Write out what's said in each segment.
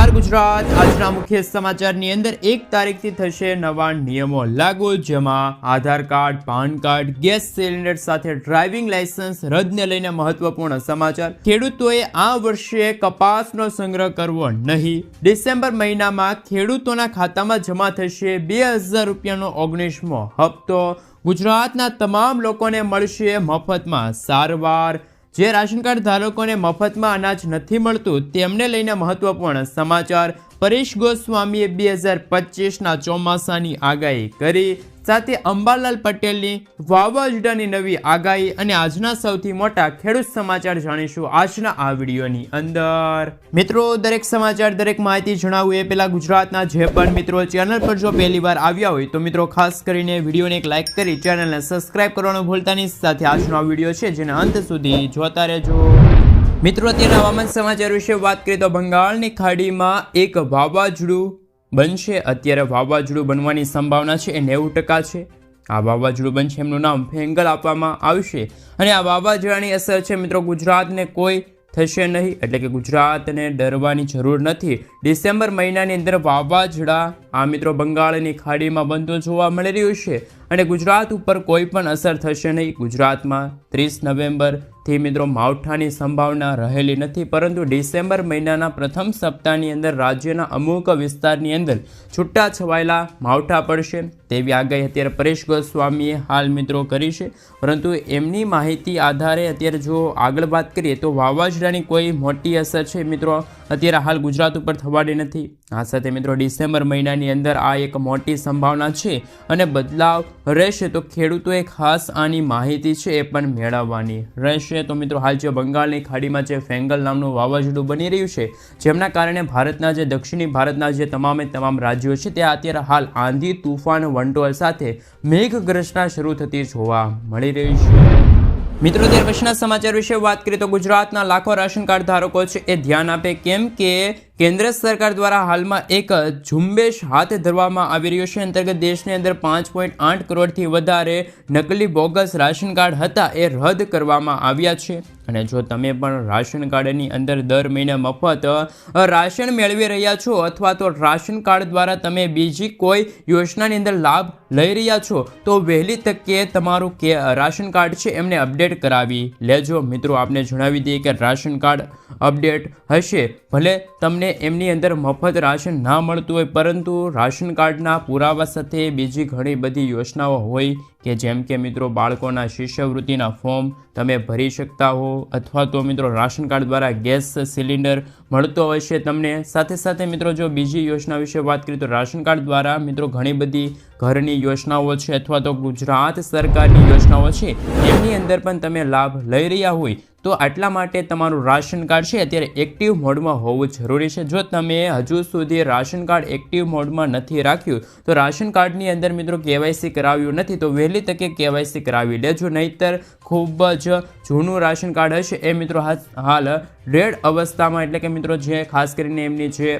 નમસ્કાર ગુજરાત, આજના મુખ્ય સમાચારની અંદર 1 તારીખથી થશે નવા નિયમો લાગુ, જેમાં Aadhaar card, PAN card, gas cylinder સાથે ડ્રાઇવિંગ લાયસન્સ રદને લઈને મહત્વપૂર્ણ સમાચાર. ખેડૂતોએ આ વર્ષે કપાસનો સંગ્રહ કરવો નહીં. ડિસેમ્બર મહિનામાં ખેડૂતોના ખાતામાં જમા થશે 2000 રૂપિયાનો 19મો હપ્તો. ગુજરાતના તમામ લોકોને મળશે મફતમાં સારવાર. જે રાશન કાર્ડ ધારકોને મફતમાં અનાજ નથી મળતું તેમને લઈને મહત્વપૂર્ણ સમાચાર. પરેશ ગોસ્વામીએ 2025ના ચોમાસાની આગાહી કરી. સાથે અંબાલાલ પટેલની વાવાઝોડાની નવી આગાહી અને આજના સૌથી મોટા ખેડૂત સમાચાર જાણીશું આજના આ વિડીયોની અંદર. મિત્રો, દરેક સમાચાર, દરેક માહિતી જણાવું એ પહેલા ગુજરાતના જે પણ મિત્રો ચેનલ પર જો પહેલી વાર આવ્યા હોય તો મિત્રો ખાસ કરીને વિડીયોને એક લાઇક કરી ચેનલને સબસ્ક્રાઇબ કરવાનું ભૂલતા નહીં. સાથે આજનો આ વિડીયો છે જેને અંત સુધી જોતા રહેજો. મિત્રો, અત્યારે હવામાન સમાચાર વિશે વાત કરીએ તો બંગાળની ખાડીમાં એક વાવાઝોડું બનશે. અત્યારે વાવાઝોડું બનવાની સંભાવના છે એ 90% છે. આ વાવાઝોડું બનશે, એમનું નામ ફેંગલ આપવામાં આવશે અને આ વાવાઝોડાની અસર છે મિત્રો ગુજરાતને કોઈ થશે નહીં, એટલે કે ગુજરાતને ડરવાની જરૂર નથી. ડિસેમ્બર મહિનાની અંદર વાવાઝોડા આ મિત્રો બંગાળની ખાડીમાં બનતું જોવા મળી રહ્યું છે અને ગુજરાત ઉપર કોઈ પણ અસર થશે નહીં. ગુજરાતમાં 30 નવેમ્બરથી મિત્રો માવઠાની સંભાવના રહેલી નથી, પરંતુ ડિસેમ્બર મહિનાના પ્રથમ સપ્તાહની અંદર રાજ્યના અમુક વિસ્તારની અંદર છૂટા છવાયેલા માવઠા પડશે તેવી આગાહી અત્યારે પરેશ ગોસ્વામીએ હાલ મિત્રો કરી છે. પરંતુ એમની માહિતી આધારે અત્યારે જો આગળ વાત કરીએ તો વાવાઝોડાની કોઈ મોટી અસર છે મિત્રો અત્યારે હાલ ગુજરાત ઉપર થવાની નથી. આ સાથે મિત્રો ડિસેમ્બર મહિનાની અંદર આ એક મોટી સંભાવના છે અને બદલાવ રહેશે, તો ખેડૂતોએ ખાસ આની માહિતી છે એ પણ મેળવવાની રહેશે. તો મિત્રો હાલ જે બંગાળની ખાડીમાં જે ફેંગલ નામનું વાવાઝોડું બની રહ્યું છે, જેમના કારણે ભારતના જે દક્ષિણી ભારતના જે તમામ રાજ્યો છે ત્યાં અત્યારે હાલ આંધી, તુફાન, વંટોળ સાથે મેઘગર્જના શરૂ થતી જોવા મળી રહી છે. મિત્રો, ત્યાર પછીના સમાચાર વિશે વાત કરીએ તો ગુજરાતના લાખો રાશન કાર્ડ ધારકો છે એ ધ્યાન આપે, કેમ કે કેન્દ્ર સરકાર દ્વારા હાલમાં એક ઝુંબેશ હાથ ધરવામાં આવી રહ્યો છે. અંતર્ગત દેશની અંદર 5.8 કરોડથી વધારે નકલી બોગસ રાશન કાર્ડ હતા એ રદ કરવામાં આવ્યા છે. અને જો તમે પણ રાશન કાર્ડની અંદર દર મહિને મફત રાશન મેળવી રહ્યા છો અથવા તો રાશન કાર્ડ દ્વારા તમે બીજી કોઈ યોજનાની અંદર લાભ લઈ રહ્યા છો તો વહેલી તકે તમારું રાશન કાર્ડ છે એમને અપડેટ કરાવી લેજો. મિત્રો, આપને જણાવી દઈએ કે રાશન કાર્ડ અપડેટ હશે, ભલે તમને એમની અંદર મફત રાશન ના મળતું હોય, પરંતુ રાશન કાર્ડના પુરાવા સાથે બીજી ઘણી બધી યોજનાઓ હોય કે જેમ કે મિત્રો બાળકોના શિષ્યવૃત્તિના ફોર્મ તમે ભરી શકતા હો, અથવા તો મિત્રો રાશન કાર્ડ દ્વારા ગેસ સિલિન્ડર મળતો હોય છે તમને. સાથે સાથે મિત્રો જો બીજી યોજના વિશે વાત કરીએ તો રાશન કાર્ડ દ્વારા મિત્રો ઘણી બધી ઘરની યોજનાઓ છે અથવા તો ગુજરાત સરકારની યોજનાઓ છે એમની અંદર પણ તમે લાભ લઈ રહ્યા હોય તો આટલા માટે તમારું રાશન કાર્ડ છે અત્યારે એક્ટિવ મોડમાં હોવું જરૂરી છે. જો તમે હજુ સુધી રાશન કાર્ડ એક્ટિવ મોડમાં નથી રાખ્યું તો રાશન કાર્ડની અંદર મિત્રો KYC કરાવ્યું નથી તો વહેલી તકે KYC કરાવી લેજો, નહીંતર ખૂબ જ જૂનું રાશન કાર્ડ હશે એ મિત્રો હાલ રેડ અવસ્થામાં, એટલે કે મિત્રો જે ખાસ કરીને એમની જે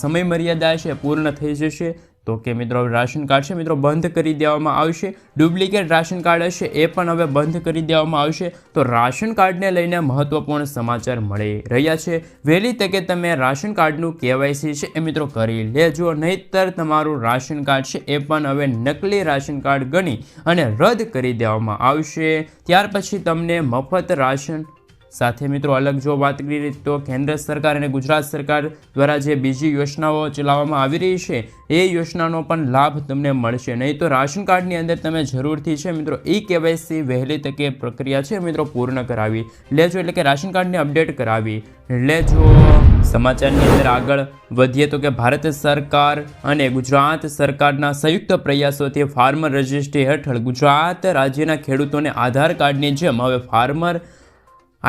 સમય મર્યાદા છે પૂર્ણ થઈ જશે તો કે મિત્રો રાશન કાર્ડ છે મિત્રો બંધ કરી દેવામાં આવશે. ડુપ્લિકેટ રાશન કાર્ડ હશે એ પણ હવે બંધ કરી દેવામાં આવશે. તો રાશન કાર્ડને લઈને મહત્વપૂર્ણ સમાચાર મળી રહ્યા છે. વહેલી તકે તમે રાશન કાર્ડનું KYC છે એ મિત્રો કરી લેજો, નહીંતર તમારું રાશન કાર્ડ છે એ પણ હવે નકલી રાશન કાર્ડ ગણી અને રદ કરી દેવામાં આવશે. ત્યાર પછી તમને મફત રાશન સાથે મિત્રો અલગ જો વાત કરીએ તો કેન્દ્ર સરકાર અને ગુજરાત સરકાર દ્વારા જે બીજી યોજનાઓ ચલાવવામાં આવી રહી છે એ યોજનાનો પણ લાભ તમને મળશે નહીં. તો રાશન કાર્ડની અંદર તમે જરૂરથી છે મિત્રો KYC વહેલી તકે પ્રક્રિયા છે મિત્રો પૂર્ણ કરાવી લેજો, એટલે કે રાશન કાર્ડને અપડેટ કરાવી લેજો. સમાચારની અંદર આગળ વધીએ તો કે ભારત સરકાર અને ગુજરાત સરકારના સંયુક્ત પ્રયાસોથી ફાર્મર રજિસ્ટ્રી હેઠળ ગુજરાત રાજ્યના ખેડૂતોને આધાર કાર્ડની જેમ હવે ફાર્મર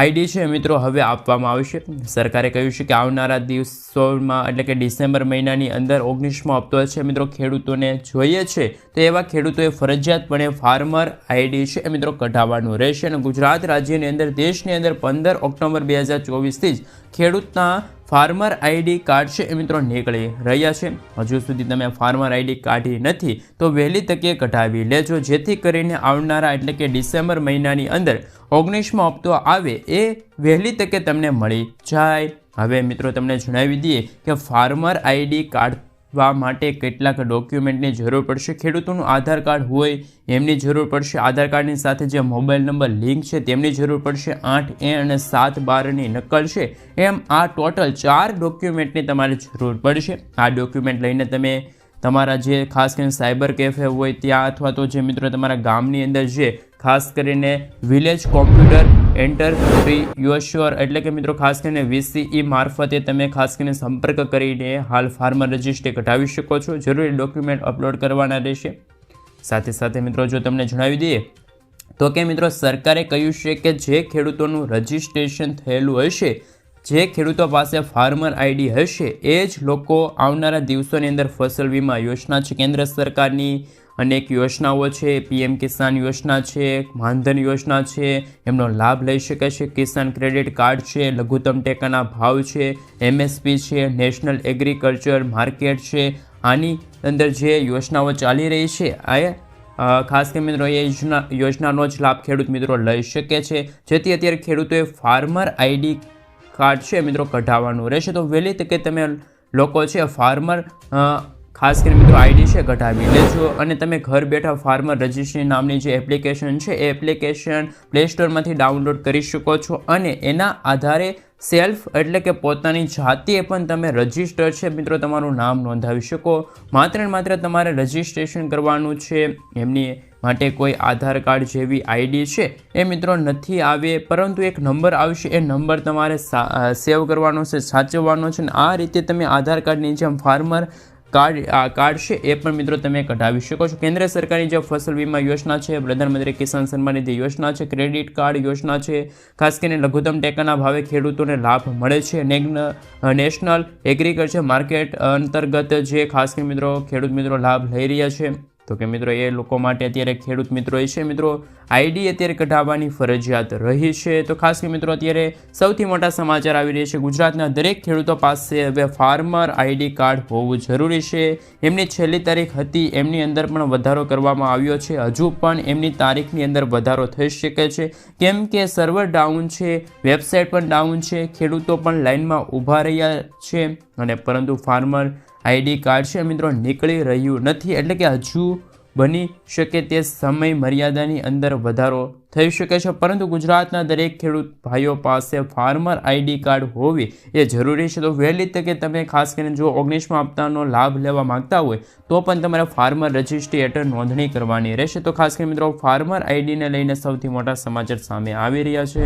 ID છે મિત્રો હવે આપવામાં આવશે. સરકારે કહ્યું છે કે આવનારા દિવસોમાં એટલે કે ડિસેમ્બર મહિનાની અંદર 19મો હપ્તો છે મિત્રો ખેડૂતોને જોઈએ છે તો એવા ખેડૂતોએ ફરજિયાતપણે ફાર્મર ID છે એ મિત્રો કઢાવવાનું રહેશે. અને ગુજરાત રાજ્યની અંદર દેશની અંદર 15 ઓક્ટોબર 2024થી જ ખેડૂતના ફાર્મર ID કાર્ડ છે એ મિત્રો નીકળી રહ્યા છે. હજુ સુધી તમે ફાર્મર ID કાઢી નથી તો વહેલી તકે કઢાવી લેજો, જેથી કરીને આવનારા એટલે કે ડિસેમ્બર મહિનાની અંદર 19મો હપ્તો આવે એ વહેલી તકે તમને મળી જાય. હવે મિત્રો તમને જણાવી દઈએ કે ફાર્મર આઈડી કાઢવા માટે કેટલાક ડોક્યુમેન્ટની જરૂર પડશે. ખેડૂતોનું આધાર કાર્ડ હોય એમની જરૂર પડશે. આધાર કાર્ડની સાથે જે મોબાઈલ નંબર લિંક છે તેમની જરૂર પડશે. 8A અને 7/12ની નકલ છે. એમ આ ટોટલ 4 ડોક્યુમેન્ટની તમારે જરૂર પડશે. આ ડોક્યુમેન્ટ લઈને તમે તમારા જે ખાસ કરીને સાયબર કેફે હોય ત્યાં અથવા તો જે મિત્રો તમારા ગામની અંદર જે ખાસ કરીને વિલેજ કોમ્પ્યુટર એન્ટરપ્રિન્યોર એટલે કે મિત્રો ખાસ કરીને VCE મારફતે તમે ખાસ કરીને સંપર્ક કરીને હાલ ફાર્મર રજિસ્ટ્રી કઢાવી શકો છો. જરૂરી ડોક્યુમેન્ટ અપલોડ કરવાના રહેશે. સાથે સાથે મિત્રો જો તમને જણાવી દઈએ તો કે મિત્રો સરકારે કહ્યું છે કે જે ખેડૂતોનું રજિસ્ટ્રેશન થયેલું હશે, જે ખેડૂતો પાસે ફાર્મર આઈડી હશે એ જ લોકો આવનારા દિવસોની અંદર ફસલ વીમા યોજના છે, કેન્દ્ર સરકારની અનેક યોજનાઓ છે, PM કિસાન યોજના છે, માનધન યોજના છે, એમનો લાભ લઈ શકે છે. કિસાન ક્રેડિટ કાર્ડ છે, લઘુત્તમ ટેકાના ભાવ છે, MSP છે, નેશનલ એગ્રીકલ્ચર માર્કેટ છે. આની અંદર જે યોજનાઓ ચાલી રહી છે આ ખાસ કરીને મિત્રો એ યોજનાનો જ લાભ ખેડૂત મિત્રો લઈ શકે છે. જેથી અત્યારે ખેડૂતોએ ફાર્મર આઈડી કાર્ડ છે મિત્રો કઢાવવાનું રહેશે. તો વહેલી તકે તમે લોકો છે ફાર્મર ખાસ કરીને મિત્રો આઈડી છે કઢાવી લેજો અને તમે ઘર બેઠા ફાર્મર રજિસ્ટ્રી નામની જે એપ્લિકેશન છે એ એપ્લિકેશન પ્લે સ્ટોરમાંથી ડાઉનલોડ કરી શકો છો અને એના આધારે સેલ્ફ એટલે કે પોતાની જાતે પણ તમે રજિસ્ટર છે મિત્રો તમારું નામ નોંધાવી શકો. માત્ર ને માત્ર તમારે રજિસ્ટ્રેશન કરવાનું છે. એમની માટે કોઈ આધાર કાર્ડ જેવી આઈડી છે એ મિત્રો નથી આવે, પરંતુ એક નંબર આવશે એ નંબર તમારે સેવ કરવાનો છે, સાચવવાનો છે. અને આ રીતે તમે આધાર કાર્ડની જેમ ફાર્મર કાર્ડ છે એ પણ મિત્રો તમે કઢાવી શકો છો. કેન્દ્ર સરકારની જે ફસલ વીમા યોજના છે, પ્રધાનમંત્રી કિસાન સન્માન નિધિ યોજના છે, ક્રેડિટ કાર્ડ યોજના છે, ખાસ કરીને લઘુત્તમ ટેકાના ભાવે ખેડૂતોને લાભ મળે છે. નેશનલ એગ્રીકલ્ચર માર્કેટ અંતર્ગત જે ખાસ કરીને મિત્રો ખેડૂત મિત્રો લાભ લઈ રહ્યા છે. તો કે મિત્રો એ લોકો માટે અત્યારે ખેડૂત મિત્રો છે મિત્રો આઈડી અત્યારે કઢાવવાની ફરજિયાત રહી છે. તો ખાસ કરીને મિત્રો અત્યારે સૌથી મોટા સમાચાર આવી રહ્યા છે. ગુજરાતના દરેક ખેડૂતો પાસે હવે ફાર્મર આઈડી કાર્ડ હોવું જરૂરી છે. એમની છેલ્લી તારીખ હતી એમની અંદર પણ વધારો કરવામાં આવ્યો છે. હજુ પણ એમની તારીખની અંદર વધારો થઈ શકે છે, કેમ કે સર્વર ડાઉન છે, વેબસાઇટ પણ ડાઉન છે, ખેડૂતો પણ લાઇનમાં ઊભા રહ્યા છે અને પરંતુ ફાર્મર આઈડી કાર્ડ છે મિત્રો નીકળી રહ્યું નથી. એટલે કે હજુ બની શકે તે સમય મર્યાદાની અંદર વધારો થઈ શકે છે, પરંતુ ગુજરાતના દરેક ખેડૂત ભાઈઓ પાસે ફાર્મર આઈડી કાર્ડ હોવી એ જરૂરી છે. તો વહેલી તકે તમે ખાસ કરીને જો 19મા હપ્તાનો લાભ લેવા માંગતા હોય તો પણ તમારે ફાર્મર રજિસ્ટ્રી હેઠળ નોંધણી કરવાની રહેશે. તો ખાસ કરીને મિત્રો ફાર્મર આઈડીને લઈને સૌથી મોટા સમાચાર સામે આવી રહ્યા છે.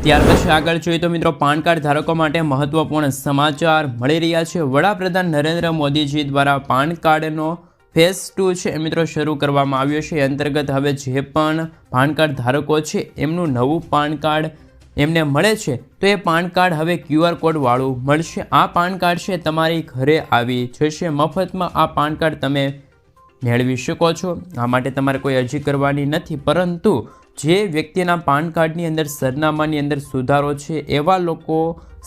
ત્યાર પછી આગળ જોઈએ તો મિત્રો પાન કાર્ડ ધારકો માટે મહત્વપૂર્ણ સમાચાર મળી રહ્યા છે. વડાપ્રધાન નરેન્દ્ર મોદીજી દ્વારા પાન કાર્ડનો ફેઝ 2 છે મિત્રો શરૂ કરવામાં આવ્યો છે. એ અંતર્ગત હવે જે પણ પાન કાર્ડ ધારકો છે એમનું નવું પાન કાર્ડ એમને મળે છે તો એ પાન કાર્ડ હવે QR કોડ વાળું મળશે. આ પાન કાર્ડ છે તમારી ઘરે આવી જશે. મફતમાં આ પાન કાર્ડ તમે મેળવી શકો છો. આ માટે તમારે કોઈ અરજી કરવાની નથી, પરંતુ જે વ્યક્તિના પાન કાર્ડની અંદર સરનામાની અંદર સુધારો છે એવા લોકો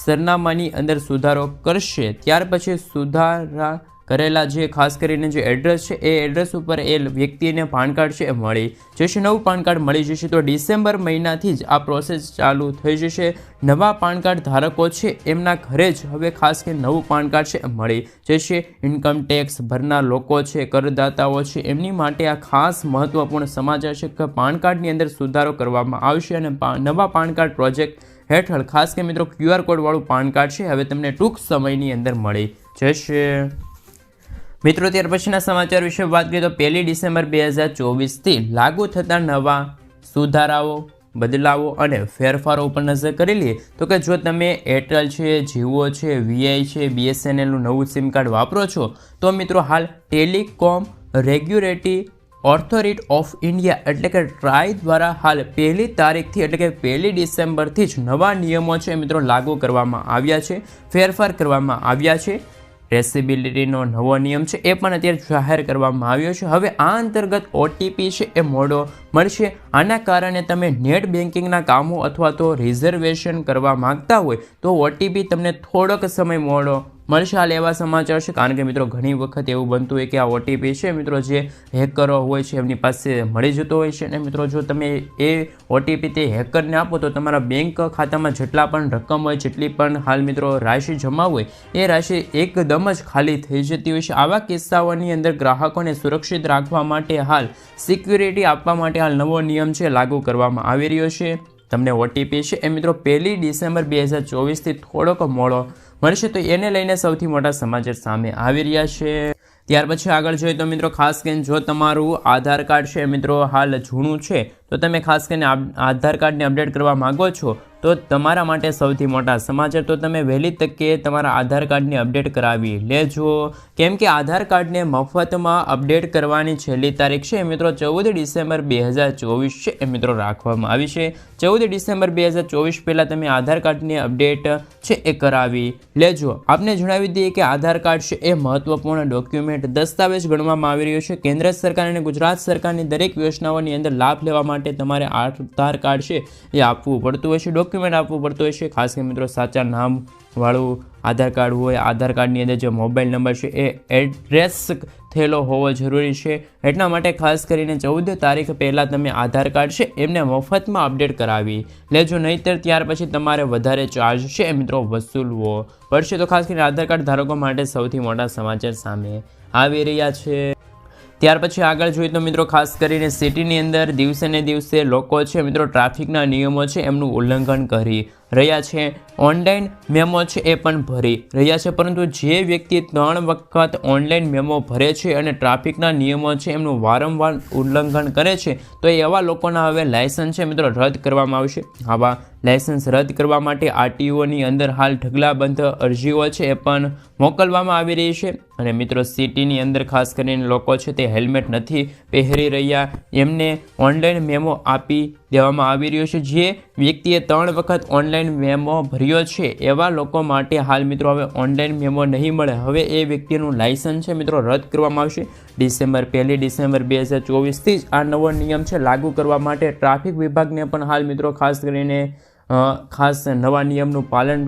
સરનામાની અંદર સુધારો કરશે. ત્યાર પછી સુધારા કરેલા જે ખાસ કરીને જે એડ્રેસ છે એ એડ્રેસ ઉપર એ વ્યક્તિને પાન કાર્ડ છે એ મળી જશે, નવું પાન કાર્ડ મળી જશે. તો ડિસેમ્બર મહિનાથી જ આ પ્રોસેસ ચાલુ થઈ જશે. નવા પાન કાર્ડ ધારકો છે એમના ઘરે જ હવે ખાસ કરીને નવું પાન કાર્ડ છે મળી જશે. ઇન્કમ ટેક્સ ભરનાર લોકો છે, કરદાતાઓ છે, એમની માટે આ ખાસ મહત્વપૂર્ણ સમાચાર છે કે પાન કાર્ડની અંદર સુધારો કરવામાં આવશે અને નવા પાન કાર્ડ પ્રોજેક્ટ હેઠળ ખાસ કે મિત્રો QR કોડ વાળું પાન કાર્ડ છે હવે તમને ટૂંક સમયની અંદર મળી જશે. મિત્રો ત્યાર પછીના સમાચાર વિશે વાત કરીએ તો 1 ડિસેમ્બર 2024થી લાગુ થતા નવા સુધારાઓ, બદલાવો અને ફેરફારો ઉપર નજર કરી લઈએ તો કે જો તમે એરટેલ છે, જીઓ છે, VI છે, BSNLનું નવું સિમ કાર્ડ વાપરો છો તો મિત્રો હાલ telecom regulatory authority of India એટલે કે ટ્રાય દ્વારા હાલ 1લી તારીખથી એટલે કે 1 ડિસેમ્બરથી જ નવા નિયમો છે મિત્રો લાગુ કરવામાં આવ્યા છે, ફેરફાર કરવામાં આવ્યા છે. ટ્રેસેબિલિટીનો નવો નિયમ છે એ પણ અત્યારે જાહેર કરવામાં આવ્યો છે. હવે આ અંતર્ગત OTP છે એ મોડો મળશે. આના કારણે તમે નેટ બેન્કિંગના કામો અથવા તો રિઝર્વેશન કરવા માંગતા હોય તો OTP તમને થોડોક સમય મળશે. હાલ એવા સમાચાર છે, કારણ કે મિત્રો ઘણી વખત એવું બનતું હોય કે આ OTP છે મિત્રો જે હેકરો હોય છે એમની પાસે મળી જતો હોય છે, અને મિત્રો જો તમે એ OTP તે હેકરને આપો તો તમારા બેંક ખાતામાં જેટલા પણ રકમ હોય, જેટલી પણ હાલ મિત્રો રાશિ જમા હોય એ રાશિ એકદમ જ ખાલી થઈ જતી હોય છે. આવા કિસ્સાઓની અંદર ગ્રાહકોને સુરક્ષિત રાખવા માટે હાલ સિક્યુરિટી આપવા માટે હાલ નવો નિયમ છે લાગુ કરવામાં આવી રહ્યો છે. તમને OTP છે એ મિત્રો 1 ડિસેમ્બર 2024થી થોડોક મોડો મળશે, તો એને લઈને સૌથી મોટા સમાચાર સામે આવી રહ્યા છે. ત્યાર પછી આગળ જોઈએ તો મિત્રો ખાસ કરીને જો તમારું આધાર કાર્ડ છે મિત્રો હાલ જૂનું છે તો તમે ખાસ કરીને આધાર કાર્ડને અપડેટ કરવા માગો છો તો તમારા માટે સૌથી મોટા સમાચાર, તો તમે વહેલી તકે તમારા આધાર કાર્ડને અપડેટ કરાવી લેજો, કેમ કે આધાર કાર્ડને મફતમાં અપડેટ કરવાની છેલ્લી તારીખ છે મિત્રો 14 ડિસેમ્બર 2024 છે એ મિત્રો રાખવામાં આવી છે. 14 ડિસેમ્બર 2024 પહેલાં તમે આધાર કાર્ડને અપડેટ છે એ કરાવી લેજો. આપને જણાવી દઈએ કે આધાર કાર્ડ છે એ મહત્વપૂર્ણ ડોક્યુમેન્ટ દસ્તાવેજ ગણવામાં આવી રહ્યો છે. કેન્દ્ર સરકાર અને ગુજરાત સરકારની દરેક યોજનાઓની અંદર લાભ લેવા માટે તમારે આધાર કાર્ડ છે એ આપવું પડતું હોય છે, ડોક્યુમેન્ટ આપવું પડતું હોય છે. ખાસ કરીને મિત્રો સાચા નામ વાળું આધાર કાર્ડ હોય, આધાર કાર્ડની અંદર જે મોબાઈલ નંબર છે એ એડ્રેસ થયેલો હોવો જરૂરી છે. એટલા માટે ખાસ કરીને 14 તારીખ પહેલાં તમે આધાર કાર્ડ છે એમને મફતમાં અપડેટ કરાવી લેજો, નહીંતર ત્યાર પછી તમારે વધારે ચાર્જ છે એ મિત્રો વસૂલવો પડશે. તો ખાસ કરીને આધાર કાર્ડ ધારકો માટે સૌથી મોટા સમાચાર સામે આવી રહ્યા છે. ત્યાર પછી આગળ જોઈએ તો મિત્રો ખાસ કરીને સિટીની અંદર દિવસે ને દિવસે લોકો છે મિત્રો ટ્રાફિકના નિયમો છે એમનું ઉલ્લંઘન કરી રહ્યા છે, ઓનલાઈન મેમો છે એ પણ ભરી રહ્યા છે. પરંતુ જે વ્યક્તિ 3 વખત ઓનલાઈન મેમો ભરે છે અને ટ્રાફિકના નિયમો છે એમનું વારંવાર ઉલ્લંઘન કરે છે તો એવા લોકોના હવે લાયસન્સ છે મિત્રો રદ કરવામાં આવશે. આવા લાયસન્સ રદ કરવા માટે RTOની અંદર હાલ ઢગલાબંધ અરજીઓ છે એ પણ મોકલવામાં આવી રહી છે. અને મિત્રો સિટીની અંદર ખાસ કરીને લોકો છે તે હેલ્મેટ નથી પહેરી રહ્યા, એમને ઓનલાઈન મેમો આપી દેવામાં આવી રહ્યો છે. જે વ્યક્તિએ 3 વખત ઓનલાઈન મેમો ભર્યો છે એવા લોકો માટે હાલ મિત્રો હવે ઓનલાઈન મેમો નહીં મળે, હવે એ વ્યક્તિનું લાયસન્સ છે મિત્રો રદ કરવામાં આવશે. 1 ડિસેમ્બર 2024થી જ આ નવો નિયમ છે લાગુ કરવા માટે ટ્રાફિક વિભાગને પણ હાલ મિત્રો ખાસ કરીને ખાસ નવા નિયમનું પાલન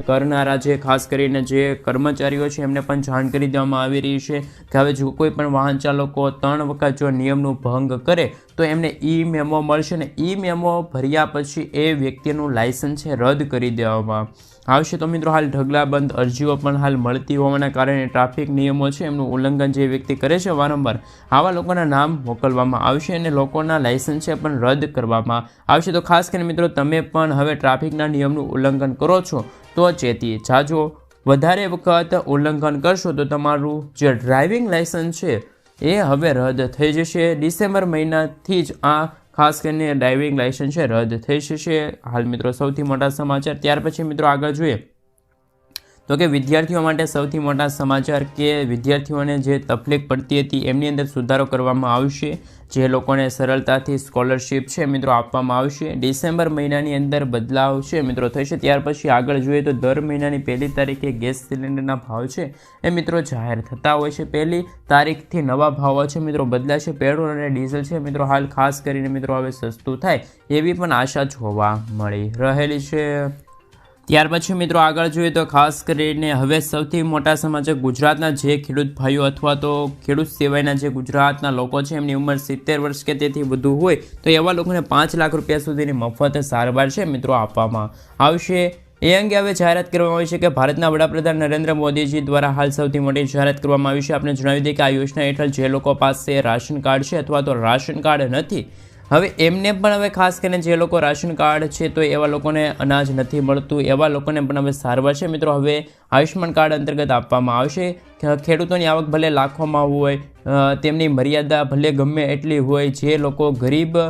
કરનારા જે ખાસ કરીને જે કર્મચારીઓ છે એમને પણ જાણ કરી દેવામાં આવી રહી છે કે હવે જો કોઈ પણ વાહન ચાલકો 3 વખત જો નિયમનું ભંગ કરે તો એમને મેમો મળશે, ને મેમો ભર્યા પછી એ વ્યક્તિનું લાયસન્સ છે રદ કરી દેવામાં આવશે. તો મિત્રો હાલ ઢગલાબંધ અરજીઓ પણ હાલ મળતી હોવાના કારણે ટ્રાફિક નિયમો છે એમનું ઉલ્લંઘન જે વ્યક્તિ કરે છે વારંવાર, આવા લોકોના નામ મોકલવામાં આવશે અને લોકોના લાયસન્સ છે પણ રદ કરવામાં આવશે. તો ખાસ કરીને મિત્રો તમે પણ હવે ટ્રાફિકના નિયમનું ઉલ્લંઘન કરો છો તો ચેતી જાજો. વધારે વખત ઉલ્લંઘન કરશો તો તમારું જે ડ્રાઇવિંગ લાયસન્સ છે એ હવે રદ થઈ જશે. ડિસેમ્બર મહિનાથી જ આ ખાસ કરીને ડ્રાઇવિંગ લાયસન્સ છે રદ થઈ જશે. હાલ મિત્રો સૌથી મોટા સમાચાર. ત્યાર પછી મિત્રો આગળ જોઈએ તો કે વિદ્યાર્થીઓ માટે સૌથી મોટા સમાચાર કે વિદ્યાર્થીઓને જે તકલીફ પડતી હતી એમની અંદર સુધારો કરવામાં આવશે. જે લોકોને સરળતાથી સ્કોલરશિપ છે મિત્રો આપવામાં આવશે. ડિસેમ્બર મહિનાની અંદર બદલાવ છે મિત્રો થશે. ત્યાર પછી આગળ જોઈએ તો દર મહિનાની 1 તારીખે ગેસ સિલિન્ડરના ભાવ છે એ મિત્રો જાહેર થતા હોય છે. 1 તારીખથી નવા ભાવો છે મિત્રો બદલાશે. પેટ્રોલ અને ડીઝલ છે મિત્રો હાલ ખાસ કરીને મિત્રો હવે સસ્તું થાય એવી પણ આશા જોવા મળી રહેલી છે. ત્યાર પછી મિત્રો આગળ જોઈએ તો ખાસ કરીને હવે સૌથી મોટા સમાચાર ગુજરાતના જે ખેડૂત ભાઈઓ અથવા તો ખેડૂત સિવાયના જે ગુજરાતના લોકો છે એમની ઉંમર 70 વર્ષ કે તેથી વધુ હોય તો એવા લોકોને 5 લાખ રૂપિયા સુધીની મફત સારવાર છે મિત્રો આપવામાં આવશે. એ અંગે હવે જાહેરાત કરવામાં આવી છે કે ભારતના વડાપ્રધાન નરેન્દ્ર મોદીજી દ્વારા હાલ સૌથી મોટી જાહેરાત કરવામાં આવી છે. આપણે જણાવી દઈએ કે આ યોજના હેઠળ જે લોકો પાસે રાશન કાર્ડ છે અથવા તો રાશન કાર્ડ નથી હવે એમને પણ હવે ખાસ કરીને જે લોકો રાશન કાર્ડ છે તો એવા લોકોને અનાજ નથી મળતું એવા લોકોને પણ હવે સારવાર છે મિત્રો હવે આયુષ્યમાન કાર્ડ અંતર્ગત આપવામાં આવશે. ખેડૂતોની આવક ભલે લાખોમાં હોય, તેમની મર્યાદા ભલે ગમે એટલી હોય, જે લોકો ગરીબ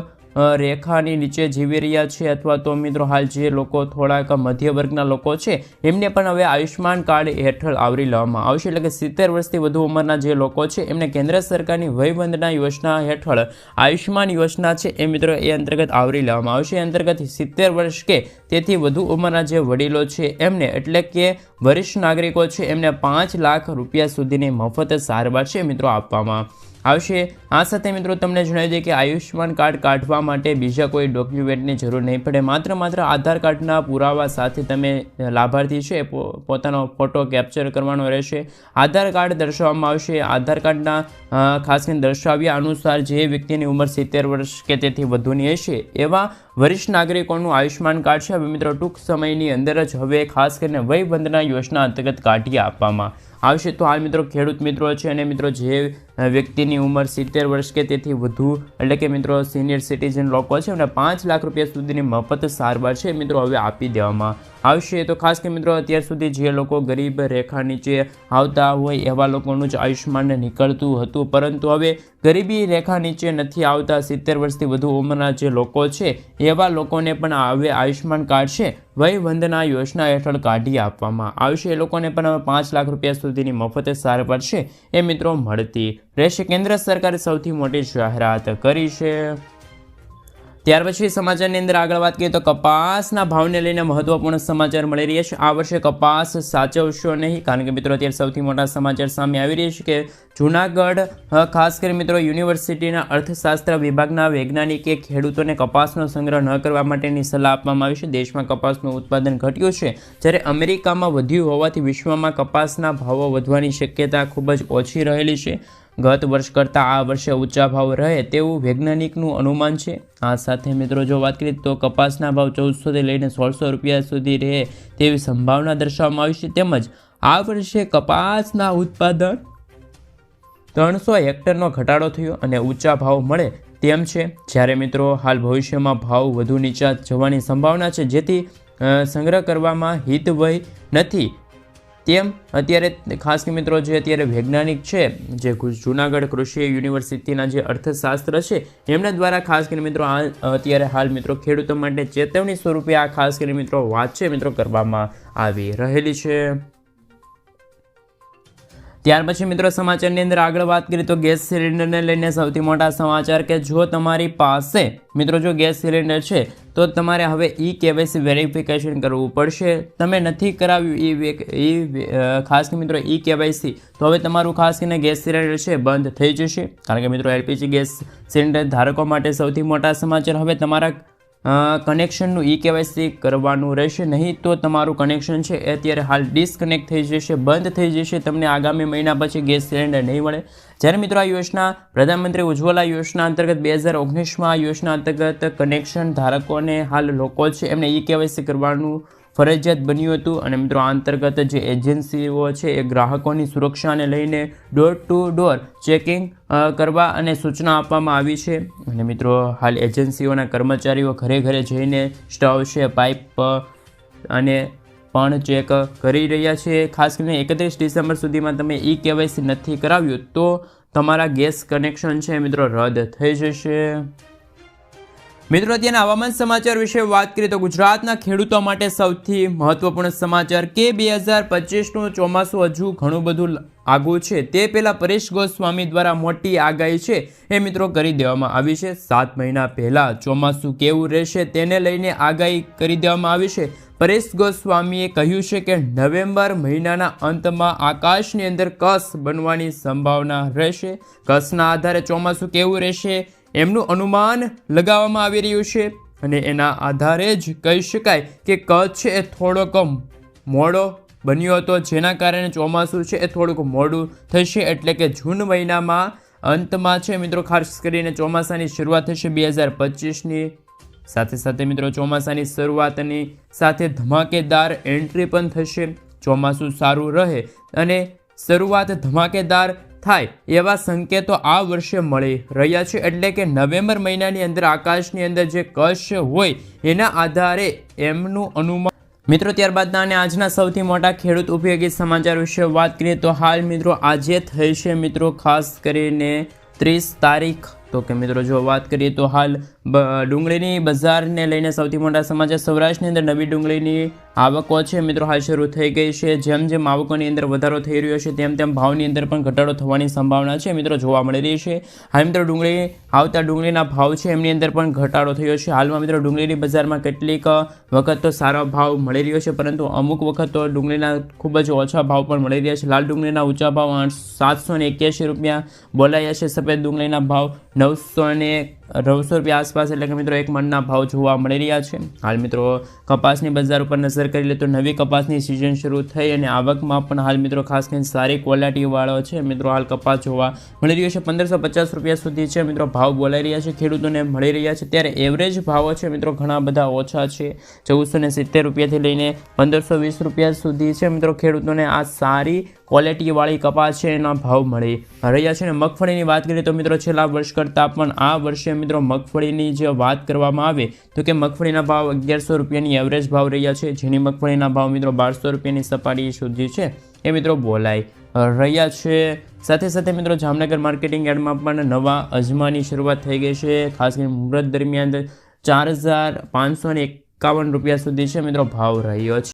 રેખાની નીચે જીવી રહ્યા છે અથવા તો મિત્રો હાલ જે લોકો થોડાક મધ્ય વર્ગના લોકો છે એમને પણ હવે આયુષ્યમાન કાર્ડ હેઠળ આવરી લેવામાં આવશે. એટલે કે 70 વર્ષથી વધુ ઉંમરના જે લોકો છે એમને કેન્દ્ર સરકારની વયવંદના યોજના હેઠળ આયુષ્યમાન યોજના છે એ મિત્રો એ અંતર્ગત આવરી લેવામાં આવશે. એ અંતર્ગત 70 વર્ષ કે તેથી વધુ ઉંમરના જે વડીલો છે એમને એટલે કે વરિષ્ઠ નાગરિકો છે એમને 5 લાખ રૂપિયા સુધીની મફત સારવાર છે મિત્રો આપવામાં આવશે। આ સાથે મિત્રો તમને જણાવી દઈએ કે આયુષ્યમાન કાર્ડ કાઢવા માટે બીજા કોઈ ડોક્યુમેન્ટની જરૂર નહીં પડે, માત્ર આધાર કાર્ડના પુરાવા સાથે તમે લાભાર્થી છે પોતાનો ફોટો કેપ્ચર કરવાનો રહેશે, આધાર કાર્ડ દર્શાવવામાં આવશે। આધાર કાર્ડના ખાસ કરીને દર્શાવ્યા અનુસાર જે વ્યક્તિની ઉંમર 70 વર્ષ કે તેથી વધુની હશે એવા વરિષ્ઠ નાગરિકોનું આયુષ્યમાન કાર્ડ છે હવે મિત્રો ટૂંક સમયની અંદર જ હવે ખાસ કરીને વય વંદના યોજના અંતર્ગત કાઢી આપવામાં આવશે। તો હાલ મિત્રો ખેડૂત મિત્રો છે અને મિત્રો જે વ્યક્તિની ઉંમર 70 વર્ષ કે તેથી વધુ એટલે કે મિત્રો સિનિયર સિટીઝન લોકો છે અને 5 લાખ રૂપિયા સુધીની મફત સારવાર છે મિત્રો હવે આપી દેવામાં આવશે। તો ખાસ કરીને મિત્રો અત્યાર સુધી જે લોકો ગરીબ રેખા નીચે આવતા હોય એવા લોકોનું જ આયુષ્યમાન નીકળતું હતું, પરંતુ હવે ગરીબી રેખા નીચે નથી આવતા 70 વર્ષથી વધુ ઉંમરના જે લોકો છે એવા લોકોને પણ હવે આયુષ્યમાન કાર્ડ છે વય વંદના યોજના હેઠળ કાઢી આપવામાં આવશે। એ લોકોને પણ હવે 5 લાખ રૂપિયા સુધીની મફત સારવાર છે એ મિત્રો મળતી રહેશે। કેન્દ્ર સરકારે સૌથી મોટી જાહેરાત કરી છે। ત્યાર પછી સમાચારની અંદર આગળ વાત કરીએ તો કપાસના ભાવને લઈને મહત્વપૂર્ણ સમાચાર મળી રહ્યા છે। આ વર્ષે કપાસ સાચવશો નહીં, કારણ કે મિત્રો અત્યારે સૌથી મોટા સમાચાર સામે આવી રહ્યા છે કે જૂનાગઢ ખાસ કરી મિત્રો યુનિવર્સિટીના અર્થશાસ્ત્ર વિભાગના વૈજ્ઞાનિકે ખેડૂતોને કપાસનો સંગ્રહ ન કરવા માટેની સલાહ આપવામાં આવી છે। દેશમાં કપાસનું ઉત્પાદન ઘટ્યું છે જ્યારે અમેરિકામાં વધ્યું હોવાથી વિશ્વમાં કપાસના ભાવો વધવાની શક્યતા ખૂબ જ ઓછી રહેલી છે। ગત વર્ષ કરતાં આ વર્ષે ઊંચા ભાવ રહે તેવું વૈજ્ઞાનિકનું અનુમાન છે। આ સાથે મિત્રો જો વાત કરીએ તો કપાસના ભાવ 1400 થી લઈને 1600 રૂપિયા સુધી રહે તેવી સંભાવના દર્શાવવામાં આવી છે। તેમજ આ વર્ષે કપાસના ઉત્પાદન 300 હેક્ટરનો ઘટાડો થયો અને ઊંચા ભાવ મળે તેમ છે, જ્યારે મિત્રો હાલ ભવિષ્યમાં ભાવ વધુ નીચા જવાની સંભાવના છે, જેથી સંગ્રહ કરવામાં હિતવય નથી તેમ અત્યારે ખાસ કે મિત્રો જે અત્યારે વૈજ્ઞાનિક છે જે જૂનાગઢ કૃષિ યુનિવર્સિટીના જે અર્થશાસ્ત્ર છે એમના દ્વારા ખાસ કરીને મિત્રો અત્યારે હાલ મિત્રો ખેડૂતો માટે ચેતવણી સ્વરૂપે આ ખાસ કરીને મિત્રો વાત છે મિત્રો કરવામાં આવી રહેલી છે। ત્યાર પછી મિત્રો સમાચારની અંદર આગળ વાત કરીએ તો ગેસ સિલિન્ડરને લઈને સૌથી મોટા સમાચાર કે જો તમારી પાસે મિત્રો જો ગેસ સિલિન્ડર છે તો તમારે હવે KYC વેરિફિકેશન કરવું પડશે। તમે નથી કરાવ્યું ખાસ કે મિત્રો KYC તો હવે તમારું ખાસ કરીને ગેસ સિલિન્ડર છે બંધ થઈ જશે, કારણ કે મિત્રો LPG ગેસ સિલિન્ડર ધારકો માટે સૌથી મોટા સમાચાર હવે તમારા કનેક્શનનું KYC કરવાનું રહેશે, નહીં તો તમારું કનેક્શન છે એ અત્યારે હાલ ડિસ્કનેક્ટ થઈ જશે, બંધ થઈ જશે, તમને આગામી મહિના પછી ગેસ સિલિન્ડર નહીં મળે। જ્યારે મિત્રો આ યોજના પ્રધાનમંત્રી ઉજ્જવલા યોજના અંતર્ગત 2019માં આ યોજના અંતર્ગત કનેક્શન ધારકોને હાલ લોકો છે એમને KYC કરવાનું ફરજિયાત બન્યું હતું અને મિત્રો આ અંતર્ગત જે એજન્સીઓ છે એ ગ્રાહકોની સુરક્ષાને લઈને ડોર ટુ ડોર ચેકિંગ કરવા અને સૂચના આપવામાં આવી છે અને મિત્રો હાલ એજન્સીઓના કર્મચારીઓ ઘરે ઘરે જઈને સ્ટવ છે પાઇપ અને પણ ચેક કરી રહ્યા છે। ખાસ કરીને 31 ડિસેમ્બર સુધીમાં તમે KYC નથી કરાવ્યું તો તમારા ગેસ કનેક્શન છે મિત્રો રદ થઈ જશે। મિત્રો અત્યારના હવામાન સમાચાર વિશે વાત કરીએ તો ગુજરાતના ખેડૂતો માટે સૌથી મહત્વપૂર્ણ સમાચાર કે 2025નું ચોમાસું હજુ ઘણું બધું આગું છે તે પહેલાં પરેશ ગોસ્વામી દ્વારા મોટી આગાહી છે એ મિત્રો કરી દેવામાં આવી છે। 7 મહિના પહેલાં ચોમાસું કેવું રહેશે તેને લઈને આગાહી કરી દેવામાં આવી છે। પરેશ ગોસ્વામીએ કહ્યું છે કે નવેમ્બર મહિનાના અંતમાં આકાશની અંદર કસ બનવાની સંભાવના રહેશે। કસના આધારે ચોમાસું કેવું રહેશે એમનું અનુમાન લગાવવામાં આવી રહ્યું છે અને એના આધારે જ કહી શકાય કે કચ્છ એ થોડોક મોડો બન્યો હતો, જેના કારણે ચોમાસું છે એ થોડુંક મોડું થશે, એટલે કે જૂન મહિનામાં અંતમાં છે મિત્રો ખાસ કરીને ચોમાસાની શરૂઆત થશે 2025ની। સાથે સાથે મિત્રો ચોમાસાની શરૂઆતની સાથે ધમાકેદાર એન્ટ્રી પણ થશે। ચોમાસું સારું રહે અને શરૂઆત ધમાકેદાર થાય એવા સંકેતો આ વર્ષે મળી રહ્યા છે, એટલે કે નવેમ્બર મહિનાની અંદર આકાશની અંદર જે કશ હોય એના આધારે એમનું અનુમાન મિત્રો। ત્યારબાદના અને આજના સૌથી મોટા ખેડૂત ઉપયોગી સમાચાર વિશે વાત કરીએ તો હાલ મિત્રો આજે થઈ છે મિત્રો ખાસ કરીને 30 તારીખ તો કે મિત્રો જો વાત કરીએ તો હાલ ડુંગળીની બજારને લઈને સૌથી મોટા સમાચાર સૌરાષ્ટ્રની અંદર નવી ડુંગળીની આવકો છે મિત્રો હાલ શરૂ થઈ ગઈ છે. જેમ જેમ આવકોની અંદર વધારો થઈ રહ્યો છે તેમ તેમ ભાવની અંદર પણ ઘટાડો થવાની સંભાવના છે મિત્રો જોવા મળી રહી છે. હાલ મિત્રો ડુંગળીના ભાવ છે એમની અંદર પણ ઘટાડો થયો છે. હાલમાં મિત્રો ડુંગળીની બજારમાં કેટલીક વખત તો સારો ભાવ મળી રહ્યો છે, પરંતુ અમુક વખત તો ડુંગળીના ખૂબ જ ઓછા ભાવ પણ મળી રહ્યા છે. લાલ ડુંગળીના ઊંચા ભાવ 781 રૂપિયા બોલાયા છે. સફેદ ડુંગળીના ભાવ 900 રૂપિયા આસપાસ, એટલે કે મિત્રો એક મણના ભાવ જોવા મળી રહ્યા છે. હાલ મિત્રો કપાસની બજાર ઉપર નજર કરી લે તો નવી કપાસની સિઝન શરૂ થઈ અને આવકમાં પણ હાલ મિત્રો ખાસ કરીને સારી ક્વોલિટીવાળો છે મિત્રો હાલ કપાસ જોવા મળી રહ્યો છે. 1550 રૂપિયા સુધી છે મિત્રો ભાવ બોલાઈ રહ્યા છે, ખેડૂતોને મળી રહ્યા છે. ત્યારે એવરેજ ભાવો છે મિત્રો ઘણા બધા ઓછા છે. 1470 રૂપિયાથી લઈને 1520 રૂપિયા સુધી છે મિત્રો ખેડૂતોને આ સારી ક્વોલિટીવાળી કપાસ છે એના ભાવ મળી રહ્યા છે. અને મગફળીની વાત કરીએ તો મિત્રો છેલ્લા વર્ષ કરતાં પણ આ વર્ષે મિત્રો મગફળીની જે વાત કરવામાં આવે તો કે મગફળીના ભાવ 1100 રૂપિયાની એવરેજ ભાવ રહ્યા છે. જેની મગફળીના ભાવ મિત્રો 1200 રૂપિયાની સપાટી સુધી છે એ મિત્રો બોલાઈ રહ્યા છે. સાથે સાથે મિત્રો જામનગર માર્કેટિંગ યાર્ડમાં પણ નવા અજમાની શરૂઆત થઈ ગઈ છે. ખાસ કરીને મુહૂર્ત દરમિયાન 4551 રૂપિયા સુધી છે મિત્રો ભાવ રહ્યો છે.